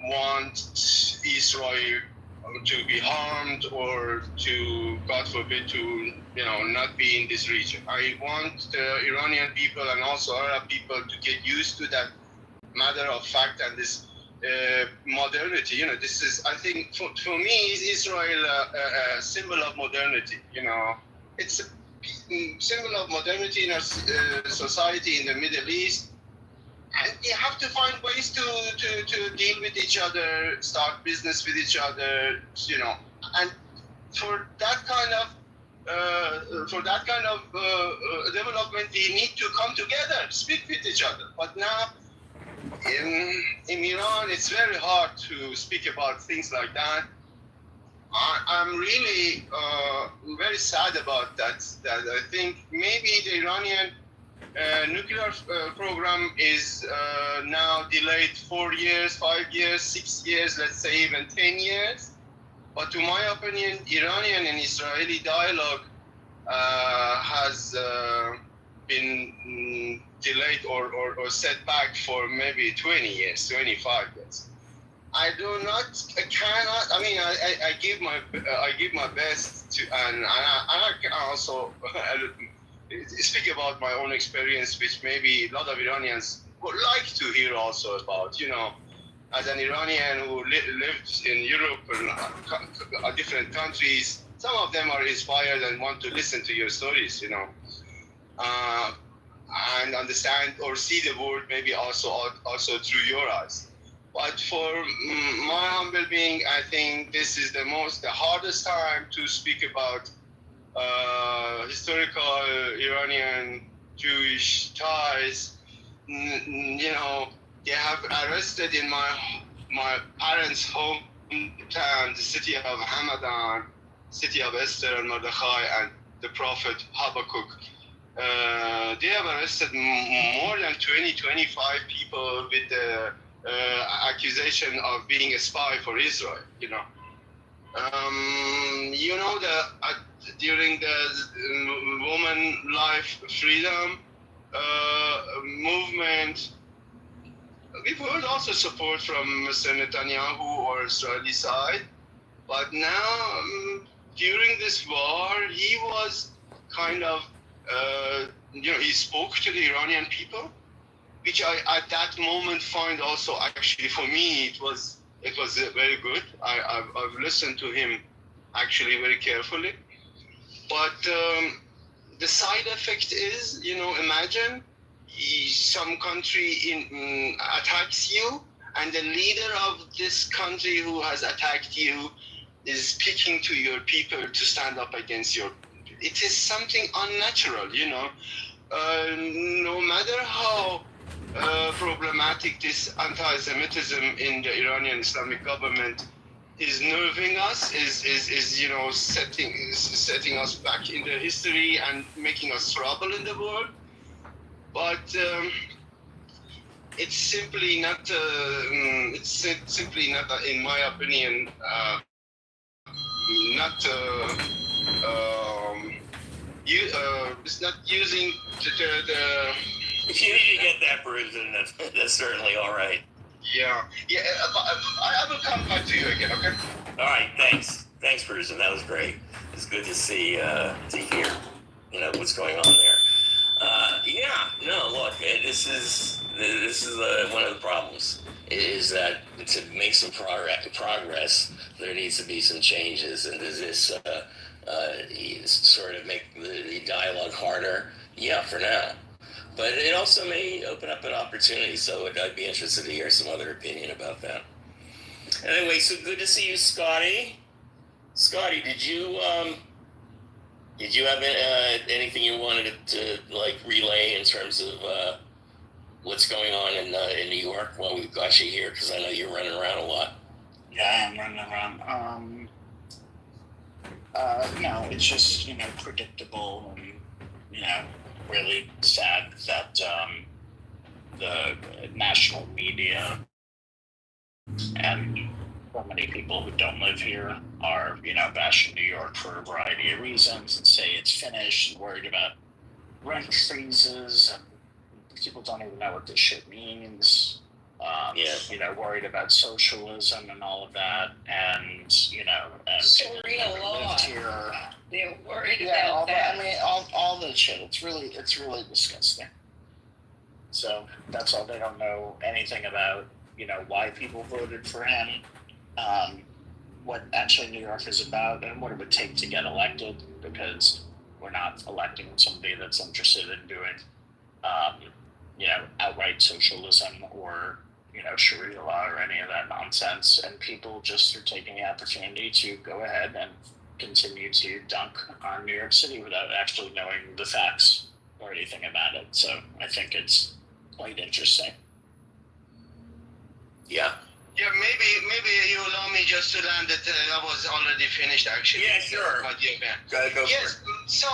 want Israel to be harmed or to, God forbid, to not be in this region. I want the Iranian people and also Arab people to get used to that matter of fact and this modernity. This is, I think, for me, is Israel a symbol of modernity. It's a symbol of modernity in our society in the Middle East. And you have to find ways to deal with each other, start business with each other, And for that kind of development, we need to come together, speak with each other. But now in Iran, it's very hard to speak about things like that. I'm really very sad about that. That I think maybe the Iranian nuclear program is now delayed 4 years, 5 years, 6 years, let's say even 10 years. But to my opinion, Iranian and Israeli dialogue has been delayed or set back for maybe 20 years, 25 years. I give my best to, and I can also speak about my own experience, which maybe a lot of Iranians would like to hear also about. As an Iranian who lived in Europe and different countries, some of them are inspired and want to listen to your stories, and understand or see the world maybe also through your eyes. But for my humble being, I think this is the hardest time to speak about historical Iranian Jewish ties. They have arrested in my parents' hometown, the city of Hamadan, city of Esther and Mordechai and the prophet Habakkuk. They have arrested more than 20-25 people with the accusation of being a spy for Israel. During the woman life freedom movement, we've heard also support from Mr. Netanyahu or Israeli side, but now during this war, he was kind of, he spoke to the Iranian people, which I at that moment find also actually for me it was very good. I've listened to him actually very carefully, but the side effect is, imagine some country attacks you, and the leader of this country who has attacked you is speaking to your people to stand up against your. It is something unnatural, no matter how problematic this anti-Semitism in the Iranian Islamic government is nerving us, is setting us back in the history and making us trouble in the world. But it's simply not. In my opinion, not. It's not using the. If you need to get that, Bruce, then that's certainly all right. Yeah. I will come back to you again. Okay. All right. Thanks, Bruce, and that was great. It's good to see, to hear, what's going on there. Look, this is one of the problems is that to make some progress, there needs to be some changes, and does this sort of make the dialogue harder? Yeah, for now. But it also may open up an opportunity, so I'd be interested to hear some other opinion about that. Anyway, so good to see you, Scotty. Scotty, did you have anything you wanted to relay in terms of what's going on in New York while we've got you here? Because I know you're running around a lot. Yeah, I am running around. No, it's just predictable and really sad that the national media and so many people who don't live here are, bashing New York for a variety of reasons and say it's finished and worried about rent freezes. And people don't even know what this shit means. Worried about socialism and all of that, and Sharia law. lived here. They're worried Yeah, about that. all that shit. It's really disgusting. So that's all. They don't know anything about why people voted for him, what actually New York is about, and what it would take to get elected. Because we're not electing somebody that's interested in doing, outright socialism or Sharia law or any of that nonsense. And people just are taking the opportunity to go ahead and continue to dunk on New York City without actually knowing the facts or anything about it. So I think it's quite interesting. Yeah. Yeah, maybe you allow me just to land it. I was already finished, actually. Yeah, sure. My dear man. Go Yes. for it. So,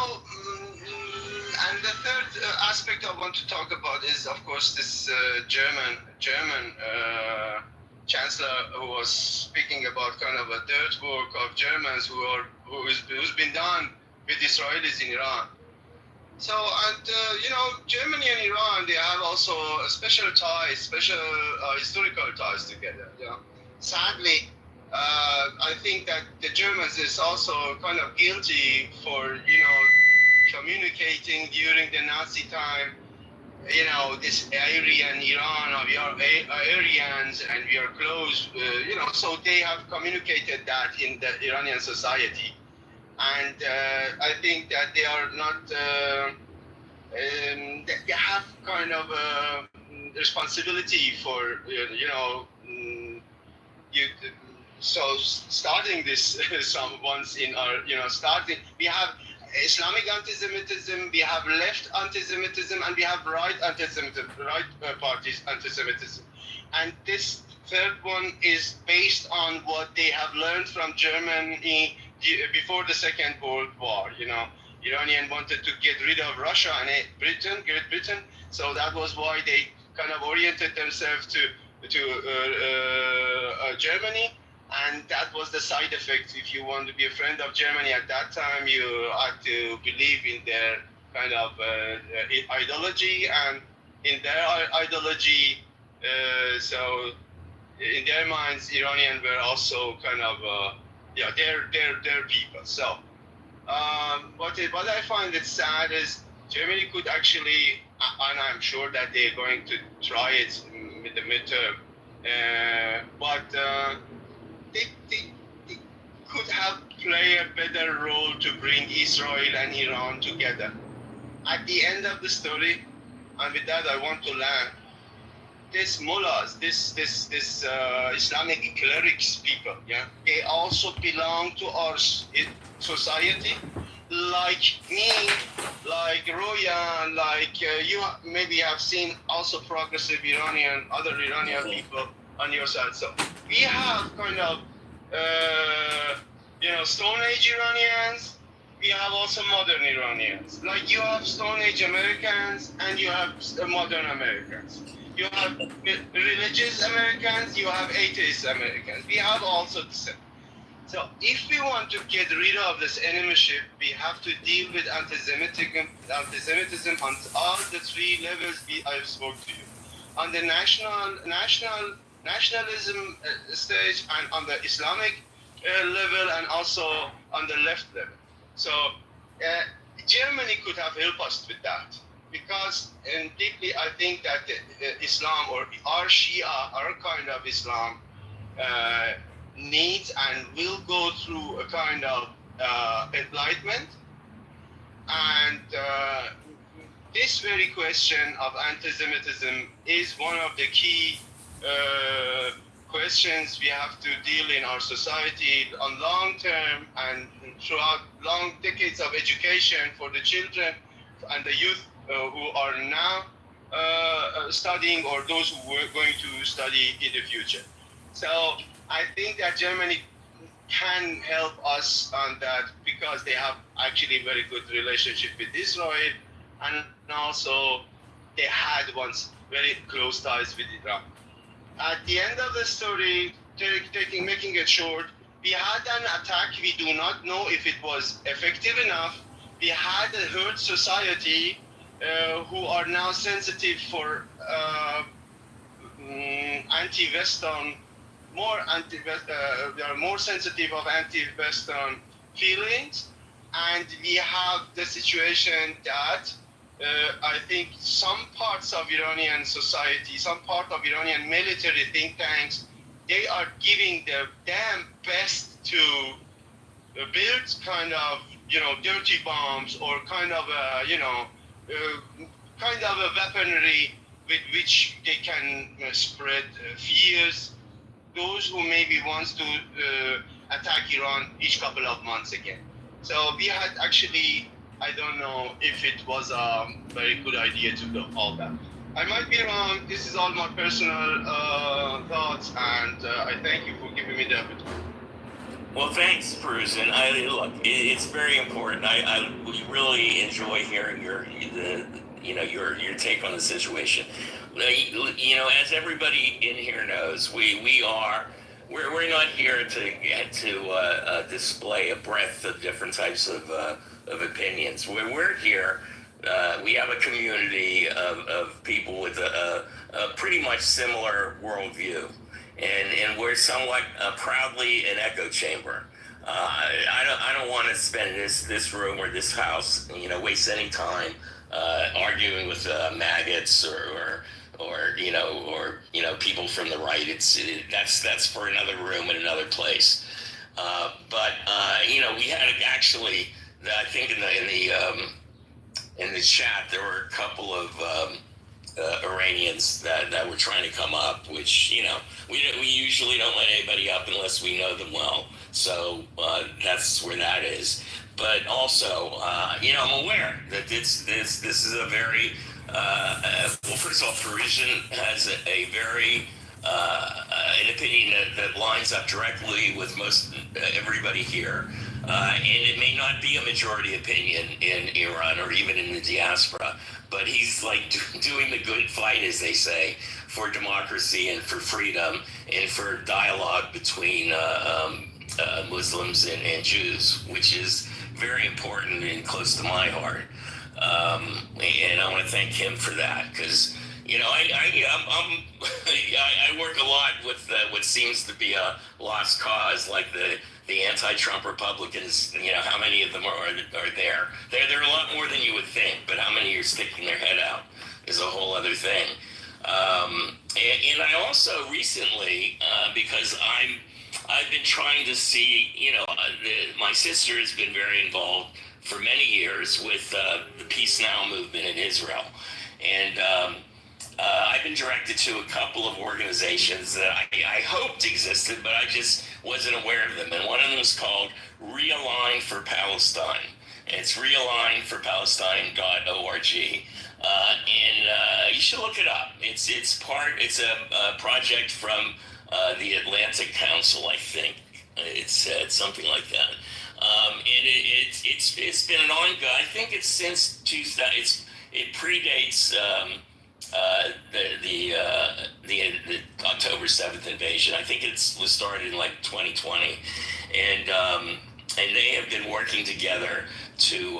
and the third aspect I want to talk about is, of course, this German chancellor who was speaking about kind of a dirt work of Germans who's been done with Israelis in Iran. So, and Germany and Iran, they have also special ties, historical ties together. Sadly, I think that the Germans is also kind of guilty for communicating during the Nazi time. This Aryan Iran, we are Aryans and we are close. So they have communicated that in the Iranian society. And I think that they are not, they have kind of a responsibility for, so starting this once in our, we have Islamic anti-Semitism, we have left anti-Semitism, and we have right anti-Semitism, parties anti-Semitism. And this third one is based on what they have learned from Germany before the Second World War. Iranian wanted to get rid of Russia and Great Britain, so that was why they kind of oriented themselves to Germany, and that was the side effect. If you want to be a friend of Germany at that time, you had to believe in their kind of ideology, and in their ideology, so in their minds, Iranians were also kind of their people. So what I find it sad is Germany could actually, and I'm sure that they're going to try it with the midterm, but they could have played a better role to bring Israel and Iran together. At the end of the story, and with that I want to land, these mullahs, this Islamic clerics people, they also belong to our society, like me, like Roya, like you maybe have seen also progressive other Iranian people on your side. So we have kind of, Stone Age Iranians, we have also modern Iranians. Like you have Stone Age Americans and you have modern Americans. You have religious Americans, you have atheist Americans. We have also the same. So if we want to get rid of this enemyship, we have to deal with anti-Semitism on all the three levels I spoke to you. On the nationalism stage, and on the Islamic level, and also on the left level. So Germany could have helped us with that, because deeply I think that Islam, or our Shia, our kind of Islam, needs and will go through a kind of enlightenment. And this very question of anti-Semitism is one of the key questions we have to deal in our society on long term and throughout long decades of education for the children and the youth who are now studying, or those who were going to study in the future. So I think that Germany can help us on that, because they have actually very good relationship with Israel, and also they had once very close ties with Iran. At the end of the story, making it short, we had an attack. We do not know if it was effective enough. We had a herd society who are now sensitive for anti-Western, they are more sensitive of anti-Western feelings, and we have the situation that I think some parts of Iranian society, some part of Iranian military think tanks, they are giving their damn best to build kind of, dirty bombs or kind of kind of a weaponry with which they can spread fears. Those who maybe wants to attack Iran each couple of months again. So we had actually, I don't know if it was a very good idea to do all that. I might be wrong. This is all my personal thoughts, and I thank you for giving me the opportunity. Well, thanks, Bruce. And look, it's very important. We really enjoy hearing your take on the situation. As everybody in here knows, we're not here to display a breadth of different types of opinions. We're here. We have a community of people with a pretty much similar worldview. And we're somewhat proudly an echo chamber. I don't want to spend this room or this house, waste any time arguing with maggots or people from the right. That's for another room in another place. But we had actually, I think in the chat there were a couple of Iranians that were trying to come up, which we usually don't let anybody up unless we know them well. So that's where that is. But also, I'm aware that this is a very well. First of all, Parisian has a very an opinion that lines up directly with most everybody here. And it may not be a majority opinion in Iran or even in the diaspora, but he's like doing the good fight, as they say, for democracy and for freedom and for dialogue between Muslims and Jews, which is very important and close to my heart. And I want to thank him for that, because I work a lot with what seems to be a lost cause, like the anti-Trump Republicans. How many of them are there? There are a lot more than you would think, but how many are sticking their head out is a whole other thing. And I also recently, because I've been trying to see, my sister has been very involved for many years with the Peace Now movement in Israel. And I've been directed to a couple of organizations that I hoped existed, but I just wasn't aware of them. And one of them is called Realign for Palestine. And it's realign4palestine.org. And you should look it up. It's a project from the Atlantic Council, I think. It said something like that. And it's been an ongoing. I think it's since 2000. It predates the October 7th invasion. I think it was started in like 2020, and they have been working together to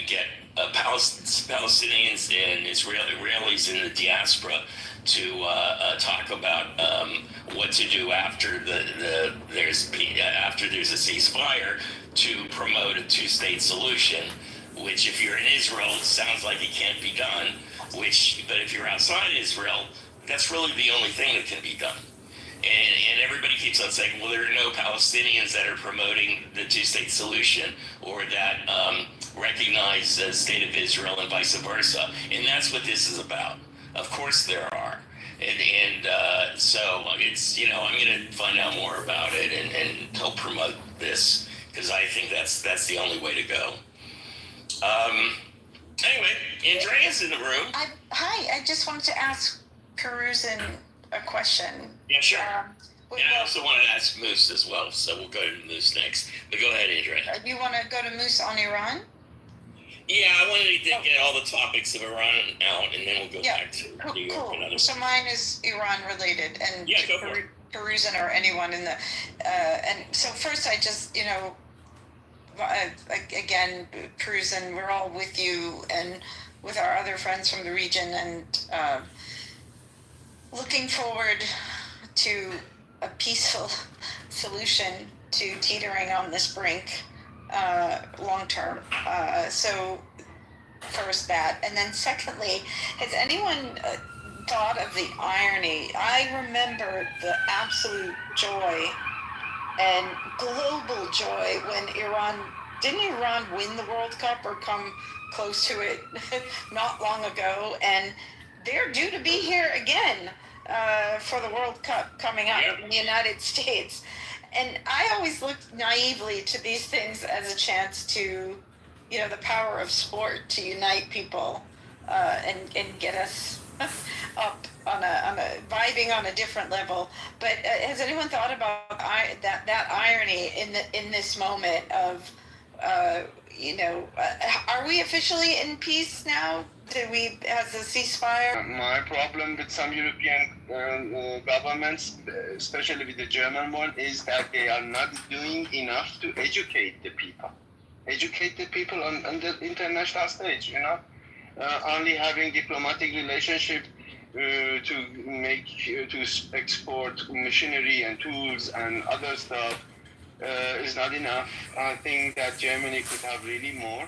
get Palestinians and Israelis in the diaspora to talk about what to do after there's a ceasefire, to promote a two-state solution. Which, if you're in Israel, it sounds like it can't be done. But if you're outside Israel, that's really the only thing that can be done. And everybody keeps on saying, well, there are no Palestinians that are promoting the two-state solution or that recognize the state of Israel and vice versa. And that's what this is about. Of course there are. And so it's, I'm going to find out more about it and help promote this, because I think that's the only way to go. Anyway, Andrea's in the room. Hi, I just wanted to ask Peruzin a question. Yeah, sure. And I also want to ask Moose as well, so we'll go to Moose next. But go ahead, Andrea. You want to go to Moose on Iran? Yeah, I wanted to get all the topics of Iran out, and then we'll go back to New York and others. So mine is Iran related, and yeah, go for it. Peruzin or anyone in the. And so first, I just again, Peruzin, we're all with you and with our other friends from the region, and looking forward to a peaceful solution to teetering on this brink long term. So first that, and then secondly, has anyone thought of the irony? I remember the absolute joy and global joy when didn't Iran win the World Cup or come close to it not long ago, and they're due to be here again for the World Cup coming up in the United States. And I always looked naively to these things as a chance to, the power of sport to unite people and get us up on a vibing on a different level. But has anyone thought about that irony in this moment of, are we officially in peace now? Has the ceasefire? My problem with some European governments, especially with the German one, is that they are not doing enough to educate the people. Educate the people on the international stage, only having diplomatic relationship to export machinery and tools and other stuff is not enough. I think that Germany could have really more.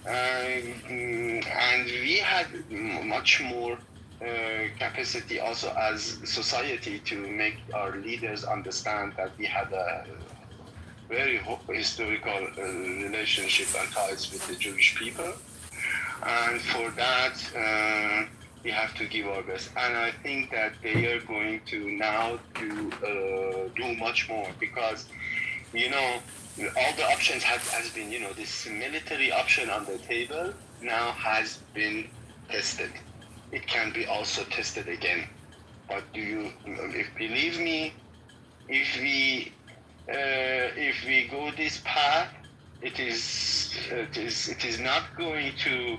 And we had much more capacity also as society to make our leaders understand that we had a very historical relationship and ties with the Jewish people. And for that, we have to give our best. And I think that they are going to now do much more because, all the options has been, this military option on the table now has been tested. It can be also tested again. But believe me, if we go this path, it is not going to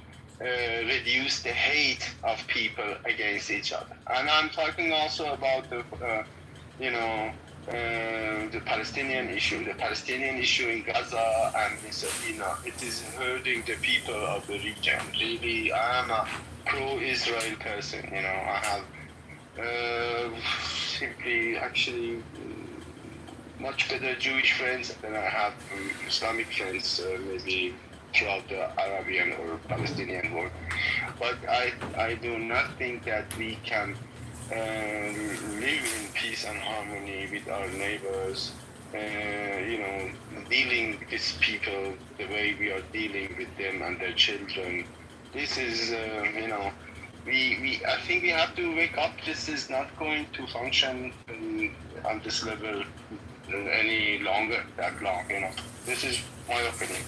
reduce the hate of people against each other. And I'm talking also about the Palestinian issue. The Palestinian issue in Gaza and it is hurting the people of the region. Really, I'm a pro-Israel person. I have simply actually much better Jewish friends than I have Islamic friends, maybe throughout the Arabian or Palestinian world. But I do not think that we can live in peace and harmony with our neighbors, dealing with people the way we are dealing with them and their children. This is, I think we have to wake up. This is not going to function on this level any longer, that long, This is my opinion.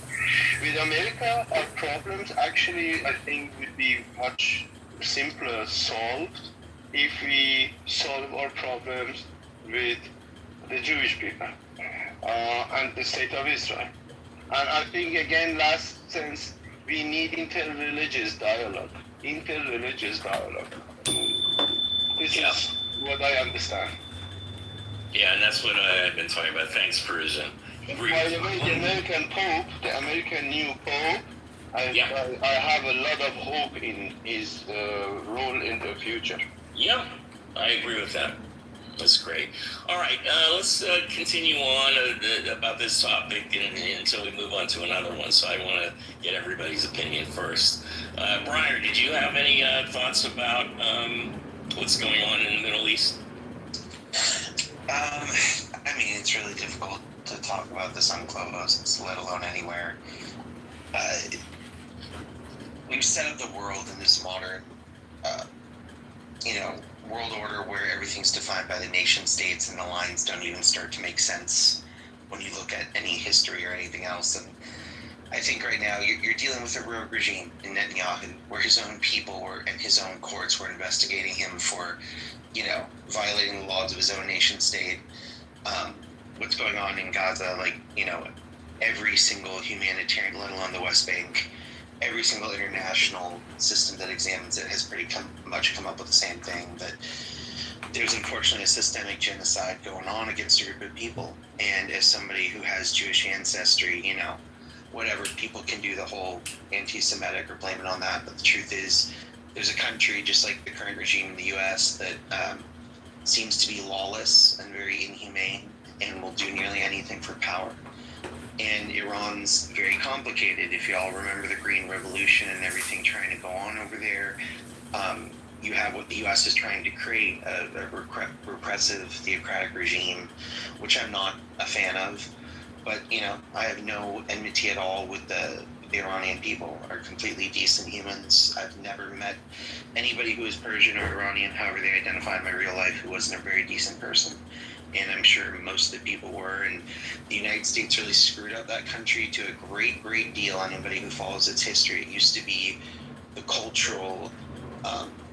With America, our problems actually, I think, would be much simpler solved if we solve our problems with the Jewish people and the state of Israel. And I think, again, last sense, we need interreligious dialogue. This is what I understand. Yeah, and that's what I've been talking about. Thanks, Perusian. By the way, the American new Pope, I have a lot of hope in his role in the future. Yeah, I agree with that. That's great. All right, let's continue on about this topic until we move on to another one. So I want to get everybody's opinion first. Brian, did you have any thoughts about what's going on in the Middle East? It's really difficult to talk about this on Clubhouse, let alone anywhere. We've set up the world in this modern, world order where everything's defined by the nation states and the lines don't even start to make sense when you look at any history or anything else. And I think right now you're dealing with a rogue regime in Netanyahu where his own people and his own courts were investigating him for, violating the laws of his own nation state. What's going on in Gaza, every single humanitarian, let alone the West Bank, every single international system that examines it has pretty much come up with the same thing, that there's unfortunately a systemic genocide going on against a group of people. And as somebody who has Jewish ancestry, whatever, people can do the whole anti-Semitic or blame it on that, but the truth is there's a country just like the current regime in the U.S. that seems to be lawless and very inhumane and will do nearly anything for power. And Iran's very complicated. If you all remember the Green Revolution and everything trying to go on over there, you have what the U.S. is trying to create, a repressive theocratic regime, which I'm not a fan of. But, you know, I have no enmity at all with the Iranian people. Are completely decent humans. I've never met anybody who is Persian or Iranian, however they identify in my real life, who wasn't a very decent person. And I'm sure most of the people were. And the United States really screwed up that country to a great, great deal. Anybody who follows its history, it used to be the cultural,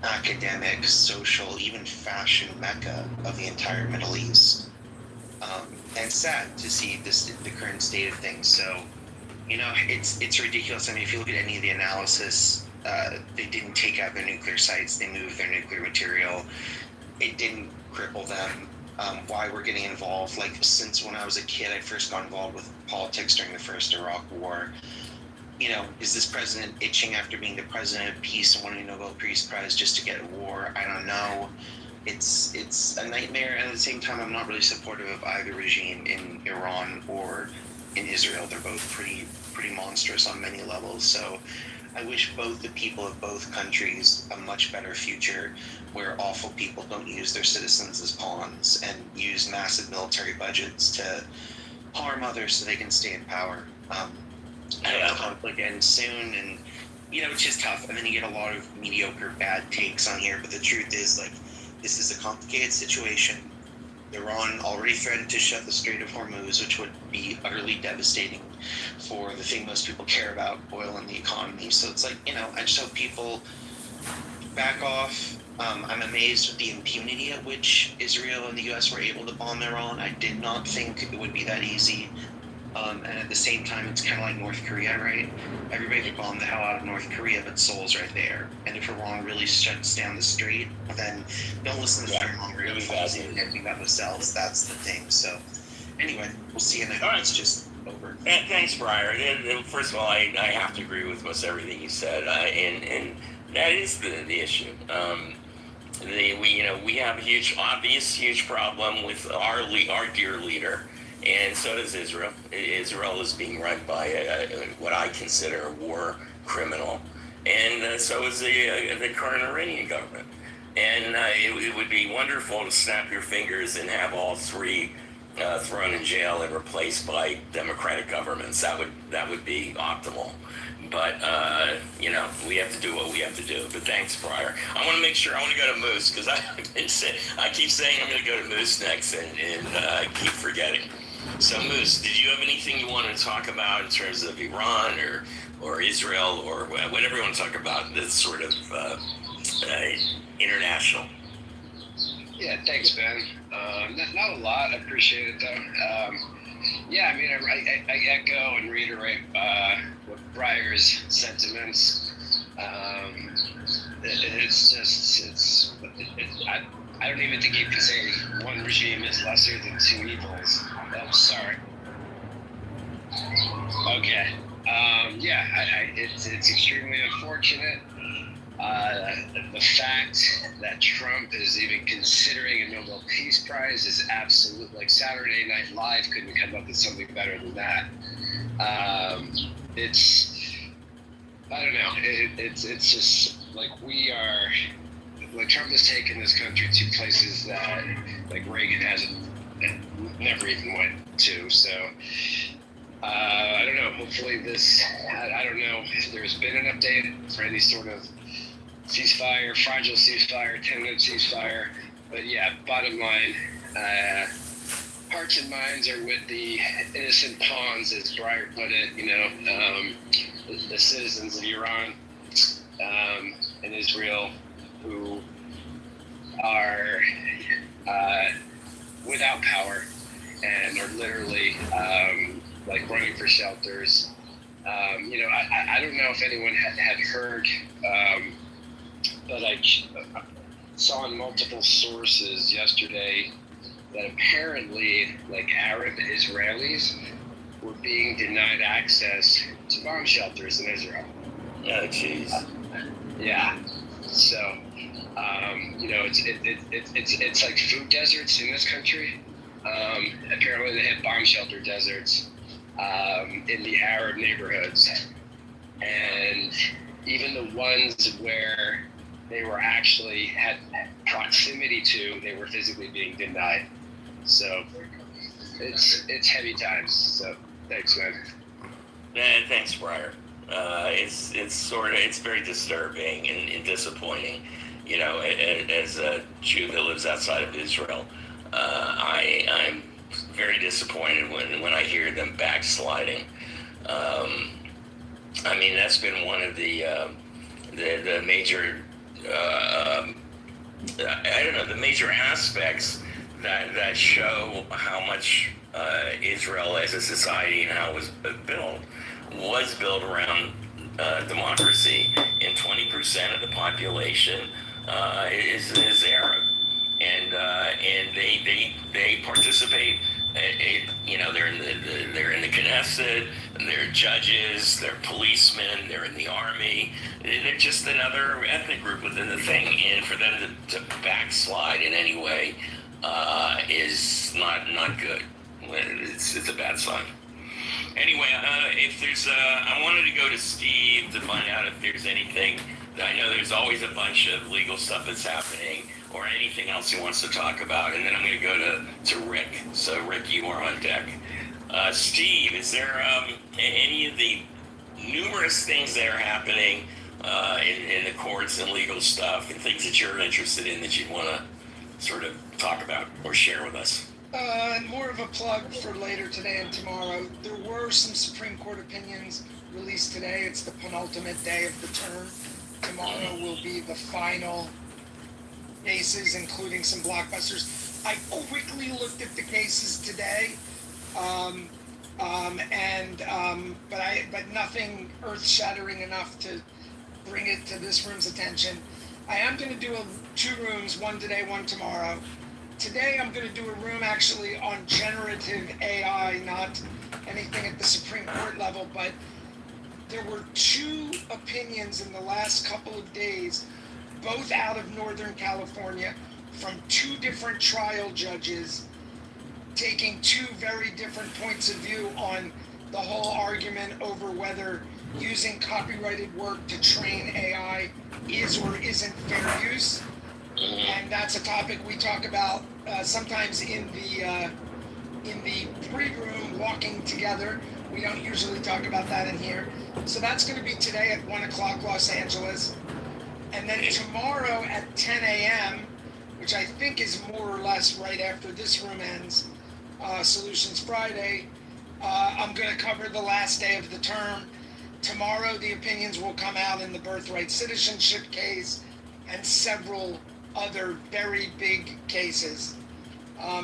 academic, social, even fashion mecca of the entire Middle East. And sad to see the current state of things. So, you know, it's ridiculous. I mean, if you look at any of the analysis, they didn't take out their nuclear sites. They moved their nuclear material. It didn't cripple them. Why we're getting involved, like since when I was a kid, I first got involved with politics during the first Iraq War. You know, is this president itching after being the president of peace and winning a Nobel Peace Prize just to get a war? I don't know. It's a nightmare, and at the same time, I'm not really supportive of either regime in Iran or in Israel. They're both pretty monstrous on many levels. So I wish both the people of both countries a much better future, where awful people don't use their citizens as pawns and use massive military budgets to harm others so they can stay in power. I hope the conflict ends soon, and you know, it's just tough. And then you get a lot of mediocre, bad takes on here. But the truth is, like, this is a complicated situation. Iran already threatened to shut the Strait of Hormuz, which would be utterly devastating for the thing most people care about, oil and the economy. So it's like, you know, I just hope people back off. I'm amazed with the impunity at which Israel and the U.S. were able to bomb Iran. I did not think it would be that easy. And at the same time, it's kind of like North Korea, right? Everybody could bomb the hell out of North Korea, but Seoul's right there. And if Iran really shuts down the strait, then don't listen to the fear-mongering and falsely anything about themselves. That's the thing. So anyway, we'll see you next time. It's just over. Thanks, Briar. And first of all, I have to agree with most everything you said, and that is the issue. We have a huge problem with our dear leader. And so does Israel. Israel is being run by what I consider a war criminal. And so is the current Iranian government. And it would be wonderful to snap your fingers and have all three thrown in jail and replaced by democratic governments. That would be optimal. But, we have to do what we have to do. But thanks, Briar. I want to make sure I want to go to Moose, because I keep saying I'm going to go to Moose next, and I keep forgetting. So, Moose, did you have anything you wanted to talk about in terms of Iran or Israel or whatever you want to talk about that's sort of international? Yeah, thanks, Ben. Not a lot. I appreciate it, though. Yeah, I mean, I echo and reiterate what Briar's sentiments. I don't even think you can say one regime is lesser than two evils. Oh, sorry. Okay. It's extremely unfortunate. The fact that Trump is even considering a Nobel Peace Prize is absolute. Like, Saturday Night Live couldn't come up with something better than that. I don't know. It's just like we are. Like, Trump has taken this country to places that like Reagan hasn't, never even went to. So I don't know. Hopefully I don't know if there's been an update for any sort of ceasefire, fragile ceasefire, tentative ceasefire. But yeah, bottom line, hearts and minds are with the innocent pawns, as Briar put it. The citizens of Iran and Israel, who are without power and are literally like running for shelters. I don't know if anyone had heard, but I saw in multiple sources yesterday that apparently, like, Arab Israelis were being denied access to bomb shelters in Israel. Oh, jeez. Yeah. So, it's like food deserts in this country. Apparently, they have bomb shelter deserts in the Arab neighborhoods, and even the ones where they were actually had proximity to, they were physically being denied. So it's heavy times. So thanks, man. And thanks, Briar. It's very disturbing and disappointing. As a Jew that lives outside of Israel, I'm very disappointed when I hear them backsliding. That's been one of the major the major aspects that show how much Israel as a society and how it was built around democracy, and 20% of the population is Arab, and they participate. They're in the Knesset, they're judges, they're policemen, they're in the army. They're just another ethnic group within the thing, and for them to backslide in any way is not good. It's a bad sign. Anyway, if there's, I wanted to go to Steve to find out if there's anything. I know there's always a bunch of legal stuff that's happening, or anything else he wants to talk about, and then I'm going to go to Rick. So, Rick, you are on deck. Steve, is there any of the numerous things that are happening in the courts and legal stuff, and things that you're interested in that you'd want to sort of talk about or share with us? More of a plug for later today and tomorrow. There were some Supreme Court opinions released today. It's the penultimate day of the term. Tomorrow will be the final cases, including some blockbusters. I quickly looked at the cases today, but nothing earth-shattering enough to bring it to this room's attention. I am going to do two rooms, one today, one tomorrow. Today I'm going to do a room actually on generative AI, not anything at the Supreme Court level, but there were two opinions in the last couple of days, both out of Northern California, from two different trial judges, taking two very different points of view on the whole argument over whether using copyrighted work to train AI is or isn't fair use. And that's a topic we talk about sometimes in the pre-room walking together. We don't usually talk about that in here. So that's going to be today at 1 o'clock Los Angeles. And then tomorrow at 10 a.m., which I think is more or less right after this room ends, Solutions Friday, I'm going to cover the last day of the term. Tomorrow the opinions will come out in the birthright citizenship case and several other very big cases.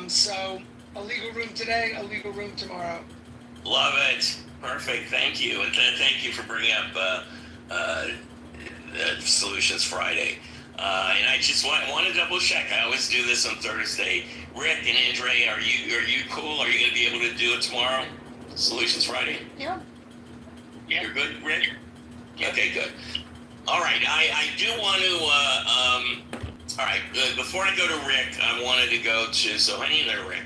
So a legal room today, a legal room tomorrow. Love it. Perfect. Thank you. And thank you for bringing up Solutions Friday. And I just want to double check. I always do this on Thursday. Rick and Andre, are you cool? Are you going to be able to do it tomorrow? Solutions Friday? Yeah. You're good, Rick? Okay, good. All right. I do want to... all right, before I go to Rick, I wanted to go to, so hang in there, Rick.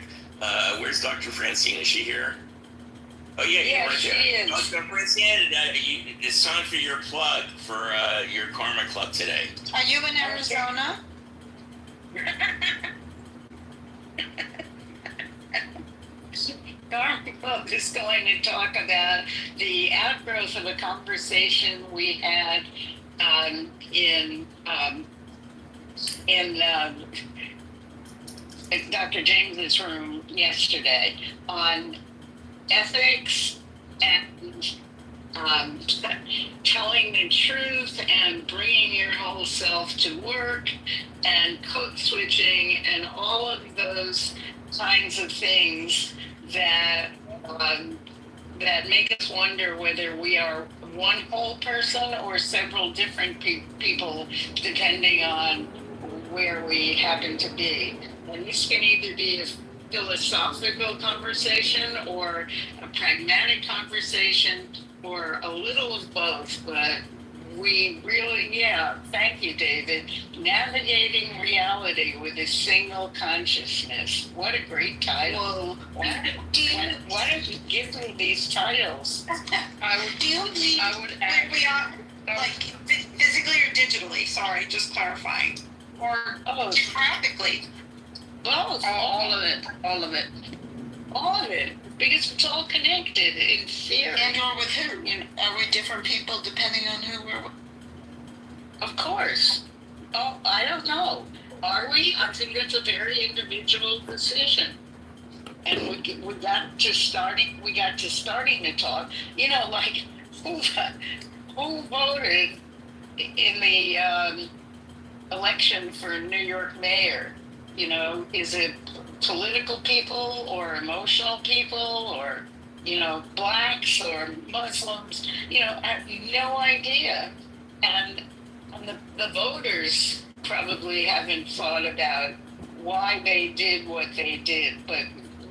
Where's Dr. Francine? Is she here? Oh, yeah, Yeah, you're right she there. is. Dr. Francine, it's time for your plug for your Karma Club today. Are you in Arizona? Karma Club is going to talk about the outgrowth of a conversation we had in Dr. James's room yesterday on ethics and telling the truth and bringing your whole self to work and code switching and all of those kinds of things that that make us wonder whether we are one whole person or several different people, depending on where we happen to be. And this can either be a philosophical conversation or a pragmatic conversation or a little of both, but we really, yeah, thank you, David. Navigating reality with a single consciousness. What a great title. Whoa. Why don't you give me these titles? I would, Do you mean I would add, we are like physically or digitally? Sorry, just clarifying. Or geographically? Both. all of it, all of it. All of it. Because it's all connected in theory. And or with who? You know, are we different people depending on who we're with? Of course. Oh, I don't know. Are we? I think that's a very individual decision. And we got to starting to talk. You know, like who voted in the election for New York mayor? You know, is it political people or emotional people or, you know, blacks or Muslims? You know, I have no idea. And the voters probably haven't thought about why they did what they did. But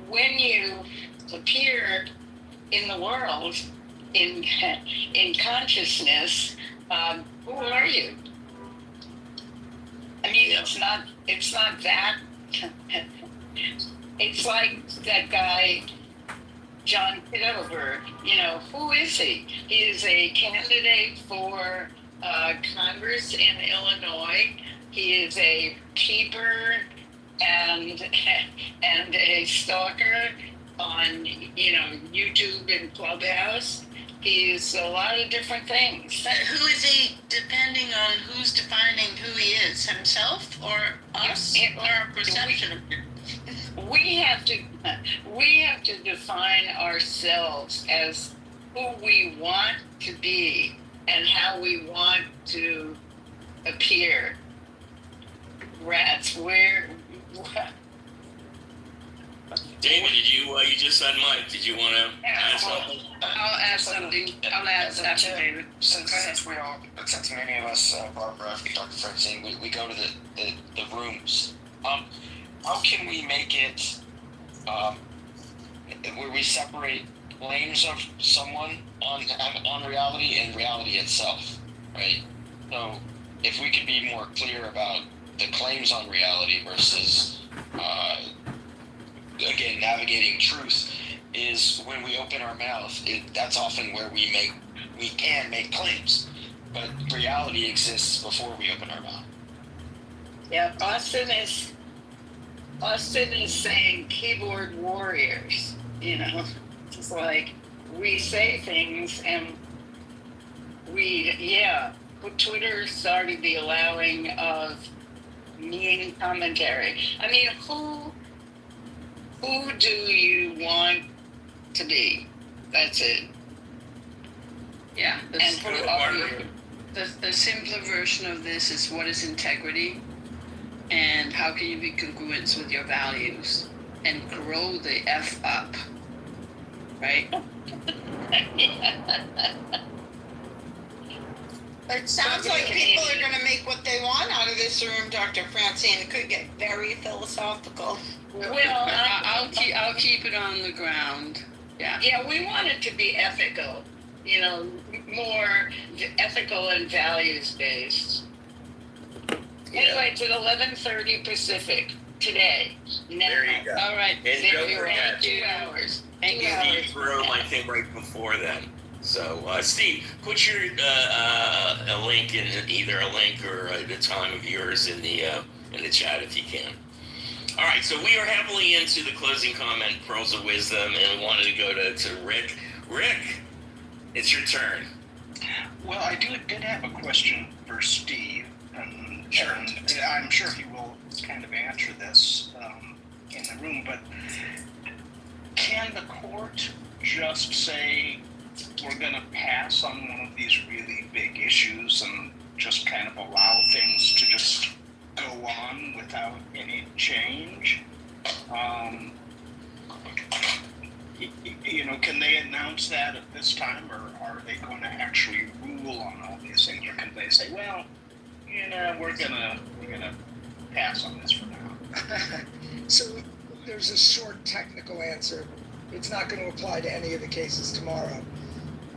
when you appear in the world, in consciousness, who are you? I mean, it's not that. It's like that guy, John Kitover. You know, who is he? He is a candidate for Congress in Illinois. He is a keeper and a stalker on, you know, YouTube and Clubhouse. He's a lot of different things. But who is he depending on who's defining who he is? Himself or us or our perception of him? We have to define ourselves as who we want to be and how we want to appear. Rats, David, did you just unmiked? Did you want to add something? I'll add something. I'll add after David. Since many of us, Barbara, Dr. Francine, we go to the rooms. How can we make it where we separate claims of someone on reality and reality itself, right? So if we could be more clear about the claims on reality versus again, navigating truth, is when we open our mouth, that's often where we can make claims, but reality exists before we open our mouth. Yeah, Austin is saying keyboard warriors, you know. It's like we say things and Twitter started the allowing of mean commentary. I mean, who do you want to be? That's it. Yeah, And who are you? the simpler version of this is what is integrity and how can you be congruent with your values and grow the F up, right? It sounds like people are going to make what they want out of this room, Dr. Francine. It could get very philosophical. Well, I'll keep it on the ground. Yeah. Yeah, we want it to be ethical, you know, more ethical and values based. Anyway, it's at 11:30 Pacific today. Now. There you go. All right. And There don't you are. forget, 2 hours. Thank you. Steve's room, I think, right before then. So, Steve, put your a link in either a link or the time of yours in the chat if you can. All right, so we are heavily into the closing comment, pearls of wisdom, and we wanted to go to Rick. Rick, it's your turn. Well, I did have a question for Steve, and I'm sure he will kind of answer this in the room, but can the court just say we're going to pass on one of these really big issues and just kind of allow things to just go on without any change? You know, can they announce that at this time, or are they going to actually rule on all these things, or can they say, well, you know, we're gonna pass on this for now? So there's a short technical answer. It's not going to apply to any of the cases tomorrow.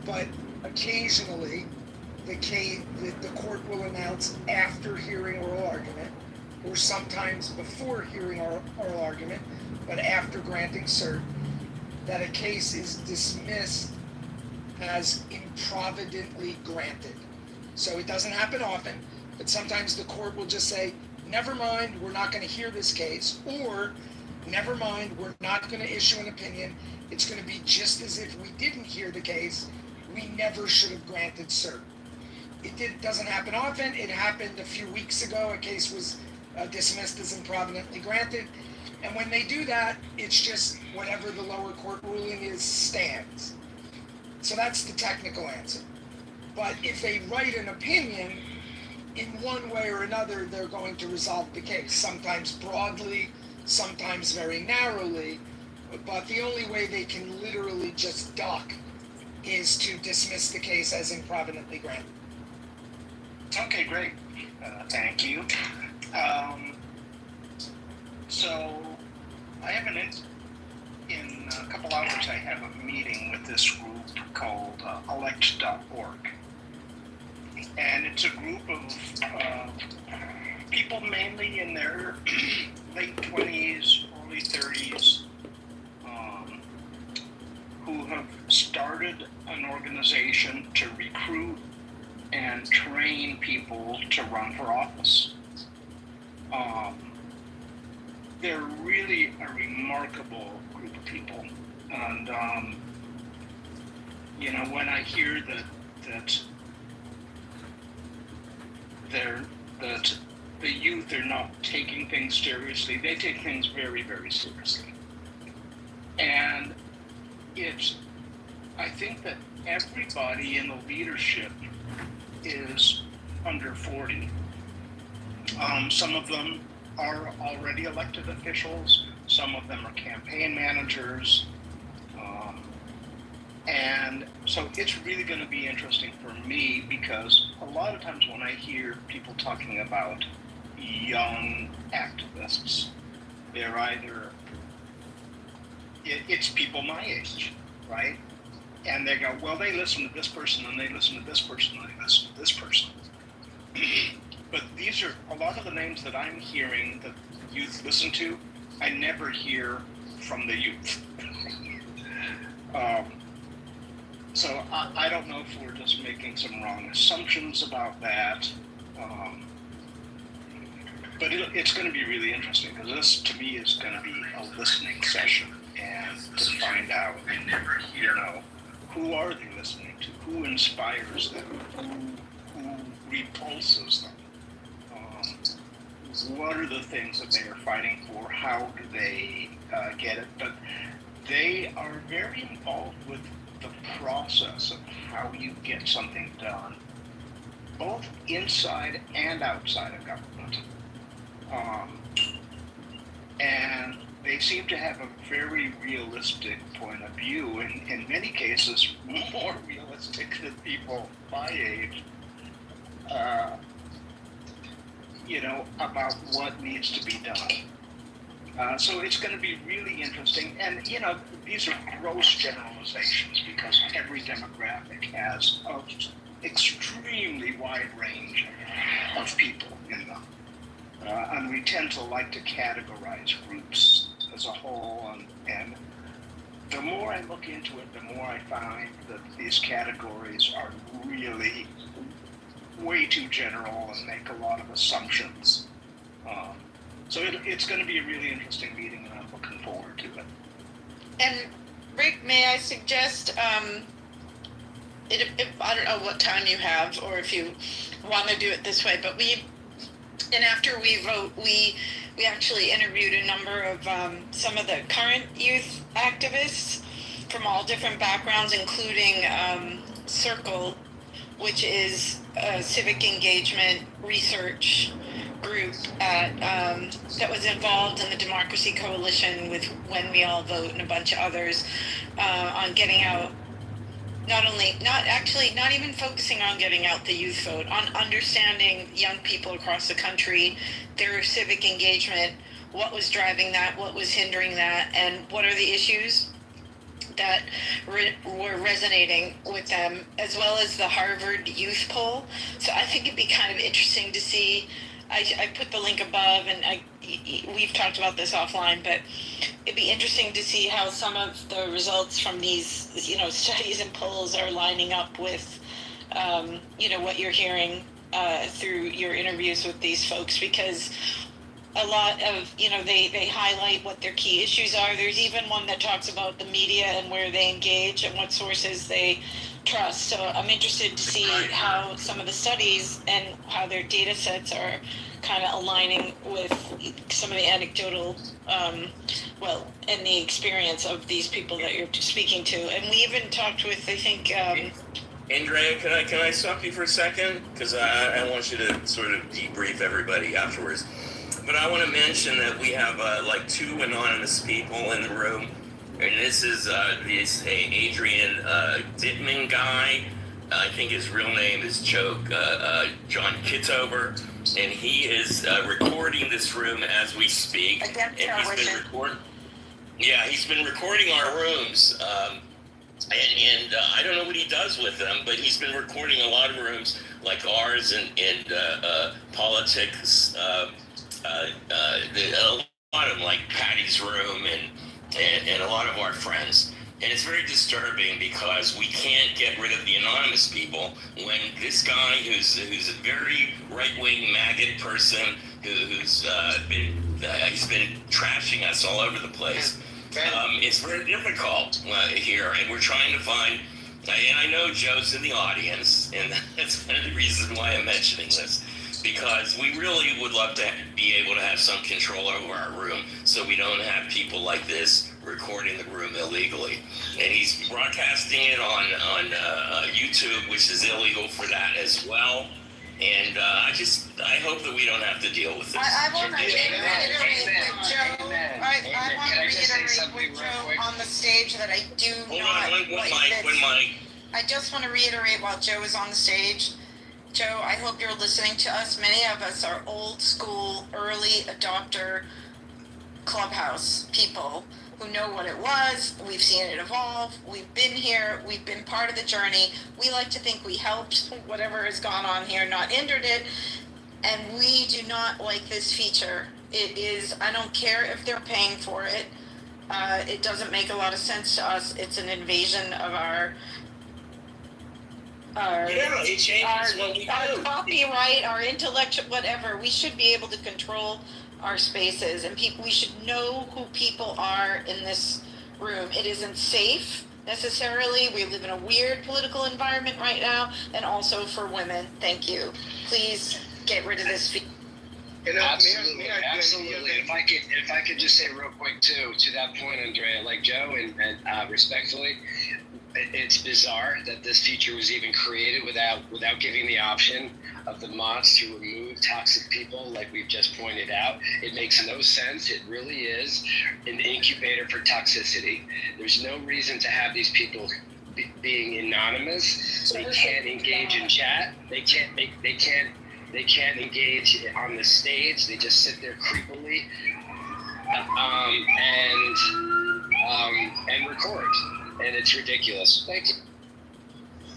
But occasionally, the court will announce after hearing oral argument, or sometimes before hearing oral argument, but after granting cert, that a case is dismissed as improvidently granted. So it doesn't happen often, but sometimes the court will just say, never mind, we're not going to hear this case, or never mind, we're not going to issue an opinion. It's going to be just as if we didn't hear the case. We never should have granted cert. Doesn't happen often. It happened a few weeks ago. A case was dismissed as improvidently granted. And when they do that, it's just whatever the lower court ruling is stands. So that's the technical answer. But if they write an opinion, in one way or another, they're going to resolve the case. Sometimes broadly, sometimes very narrowly. But the only way they can literally just duck is to dismiss the case as improvidently granted. Okay, great. Thank you. So I have in a couple hours, I have a meeting with this group called elect.org. And it's a group of people mainly in their late 20s, early 30s, who have started an organization to recruit and train people to run for office. They're really a remarkable group of people. And, when I hear that the youth are not taking things seriously, they take things very, very seriously. And I think that everybody in the leadership is under 40. Some of them are already elected officials. Some of them are campaign managers. And so it's really going to be interesting for me, because a lot of times when I hear people talking about young activists, they're either, it's people my age, right? And they go, well, they listen to this person, and they listen to this person, and they listen to this person. But these are a lot of the names that I'm hearing that youth listen to, I never hear from the youth. So I don't know if we're just making some wrong assumptions about that. But it's going to be really interesting, because this, to me, is going to be a listening session, and to find out, who are they listening to? Who inspires them? Who repulses them? What are the things that they are fighting for? How do they get it? But they are very involved with the process of how you get something done, both inside and outside of government. And they seem to have a very realistic point of view, and in many cases more realistic than people my age, about what needs to be done. So it's going to be really interesting. And, these are gross generalizations, because every demographic has an extremely wide range of people in them. And we tend to like to categorize groups as a whole. And the more I look into it, the more I find that these categories are really way too general and make a lot of assumptions. So it's going to be a really interesting meeting, and I'm looking forward to it. And Rick, may I suggest, I don't know what time you have, or if you want to do it this way, but after we vote, we actually interviewed a number of some of the current youth activists from all different backgrounds, including Circle, which is a civic engagement research group that was involved in the Democracy Coalition with When We All Vote and a bunch of others on getting out, not even focusing on getting out the youth vote, on understanding young people across the country, their civic engagement, what was driving that, what was hindering that, and what are the issues. that were resonating with them, as well as the Harvard Youth Poll. So I think it'd be kind of interesting to see. I put the link above, and we've talked about this offline, but it'd be interesting to see how some of the results from these, studies and polls are lining up with, what you're hearing through your interviews with these folks, because a lot of, they highlight what their key issues are. There's even one that talks about the media and where they engage and what sources they trust. So I'm interested to see how some of the studies and how their data sets are kind of aligning with some of the anecdotal, and the experience of these people that you're speaking to. And we even talked with, I think, Andrea, can I stop you for a second? Because I want you to sort of debrief everybody afterwards. But I want to mention that we have like 2 anonymous people in the room. And this is this Adrian Dittman guy. I think his real name is John Kitover. And he is recording this room as we speak. And he's been recording our rooms. And I don't know what he does with them, but he's been recording a lot of rooms like ours and politics. A lot of them, like Patty's room and a lot of our friends. And it's very disturbing because we can't get rid of the anonymous people when this guy who's a very right-wing maggot person who's been trashing us all over the place. It's very difficult here, and we're trying to find, and I know Joe's in the audience, and that's one of the reasons why I'm mentioning this, because we really would love to be able to have some control over our room so we don't have people like this recording the room illegally. And he's broadcasting it on YouTube, which is illegal for that as well. And I hope that we don't have to deal with this. I want to reiterate with Joe. I want to reiterate with Joe on the stage that I do not like this. I just want to reiterate while Joe is on the stage. Joe, I hope you're listening to us. Many of us are old school, early adopter Clubhouse people who know what it was. We've seen it evolve. We've been here. We've been part of the journey. We like to think we helped whatever has gone on here, not hindered it. And we do not like this feature. It is, I don't care if they're paying for it. It doesn't make a lot of sense to us. It's an invasion of our it changes what we do. Our copyright, our intellectual, whatever. We should be able to control our spaces, and we should know who people are in this room. It isn't safe necessarily. We live in a weird political environment right now, and also for women. Thank you. Please get rid of this. Absolutely. If I could just say real quick too, to that point, Andrea, like Joe, and respectfully, it's bizarre that this feature was even created without giving the option of the mods to remove toxic people, like we've just pointed out. It makes no sense. It really is an incubator for toxicity. There's no reason to have these people being anonymous. They can't engage in chat. They can't engage on the stage. They just sit there creepily and record. And it's ridiculous. Thank you.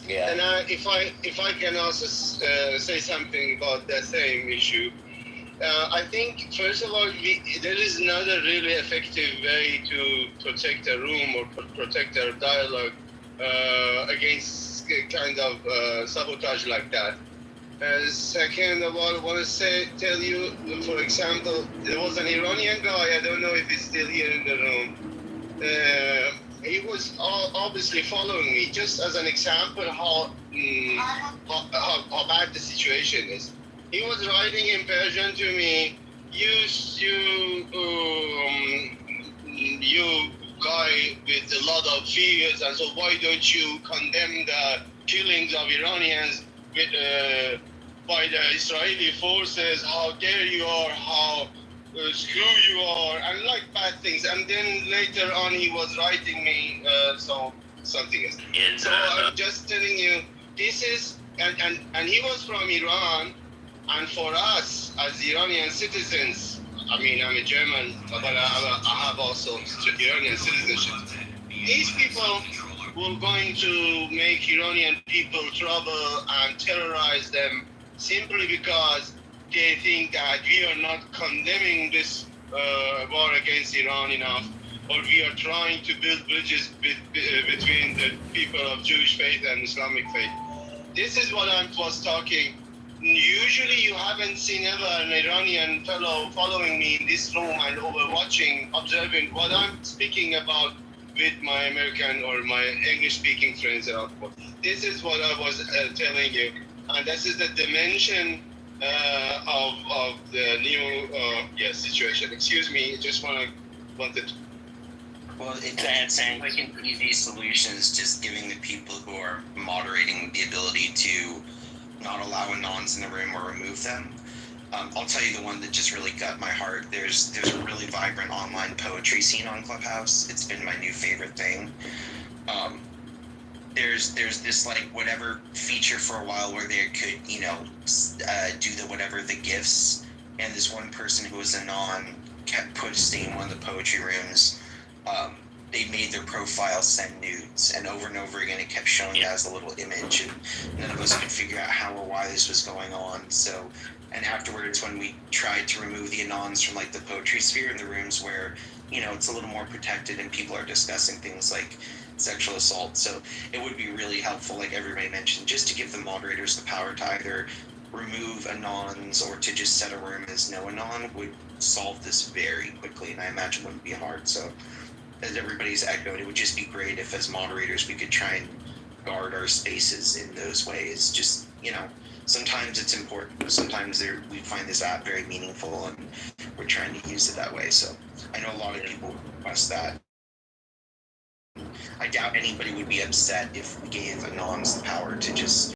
Yeah. And if I can also say something about that same issue, I think first of all there is not a really effective way to protect a room or protect our dialogue against kind of sabotage like that. Second of all, I want to tell you, for example, there was an Iranian guy. I don't know if he's still here in the room. He was obviously following me, just as an example how bad the situation is. He was writing in Persian to me, you guy with a lot of fears, and so why don't you condemn the killings of Iranians by the Israeli forces? How dare you are, how screw you are, and like bad things. And then later on he was writing me something else. So I'm just telling you, this is, and he was from Iran, and for us as Iranian citizens, I mean, I'm a German, but I have also Iranian citizenship. these people were going to make Iranian people trouble and terrorize them simply because they think that we are not condemning this war against Iran enough, or we are trying to build bridges between the people of Jewish faith and Islamic faith. This is what I was talking. Usually you haven't seen ever an Iranian fellow following me in this room and watching, observing what I'm speaking about with my American or my English-speaking friends out there. This is what I was telling you. And this is the dimension of the new situation. Excuse me, just wanted to. Well, it sounds like an easy solution is just giving the people who are moderating the ability to not allow anons in the room or remove them. I'll tell you the one that just really got my heart. There's a really vibrant online poetry scene on Clubhouse. It's been my new favorite thing. There's this like whatever feature for a while where they could, you know, do the gifts, and this one person who was anon kept posting in one of the poetry rooms. They made their profile send nudes, and over again it kept showing it as a little image, and none of us could figure out how or why this was going on. So, and afterwards when we tried to remove the anons from like the poetry sphere in the rooms where, you know, it's a little more protected and people are discussing things like sexual assault, so it would be really helpful, like everybody mentioned, just to give the moderators the power to either remove anons or to just set a room as no anon would solve this very quickly, and I imagine wouldn't be hard. So as everybody's echoed, it would just be great if as moderators we could try and guard our spaces in those ways. Just, you know, sometimes it's important, sometimes we find this app very meaningful and we're trying to use it that way. So I know a lot of people request that. I doubt anybody would be upset if we gave anons the power to just